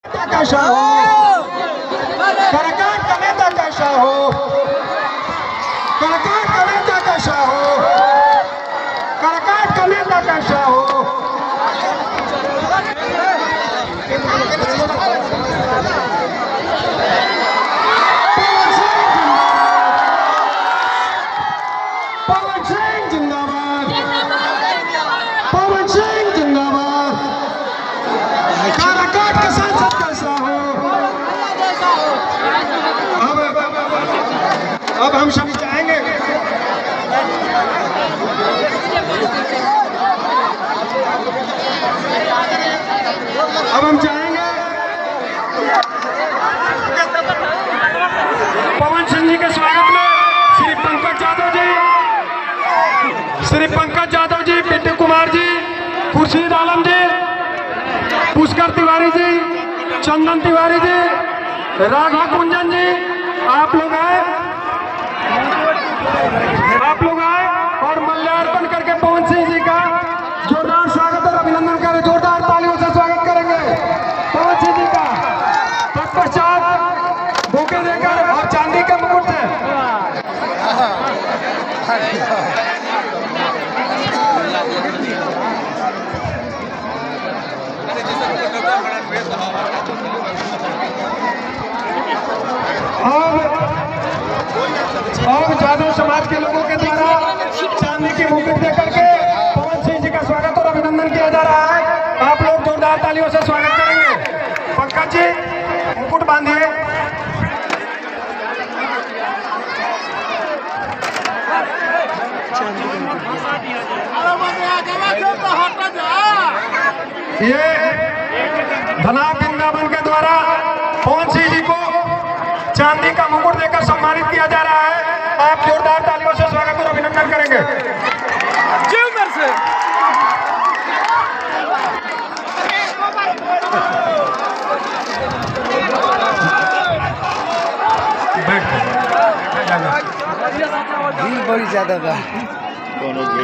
कैसा हो, कलाकार का नेता कैसा हो, कलाकार का नेता कैसा हो, कलाकार का नेता कैसा हो। पवन सिंह जिंदाबाद, पवन सिंह जिंदाबाद। काराकाट का सांसद कैसा हो। अब हम सभी चाहेंगे पवन सिंह जी के स्वागत में श्री पंकज यादव जी, पिंटू कुमार जी, खुर्शीद आलम जी, पुष्कर तिवारी जी, चंदन तिवारी जी, राघव कुंजन जी, आप लोग आए और मल्यार्पण करके पवन सिंह जी का जोरदार स्वागत और अभिनंदन करें। जोरदार तालियों से स्वागत करेंगे पवन सिंह जी का। तत्पश्चात बुके देकर और चांदी के मुकुट से और यादव समाज के लोगों के द्वारा चांदी की मुकुट देकर के पवन सिंह जी का स्वागत और अभिनंदन किया जा रहा है। आप लोग जोरदार तालियों से स्वागत करेंगे। पंकज जी मुकुट बांधिए। ये धना वृंदावन के द्वारा पवन सिंह जी को चांदी का मुकुट देकर सम्मानित किया जा रहा है। आप जोरदार तालियों से स्वागत और अभिनंदन करेंगे। भीड़ बड़ी ज्यादा बा।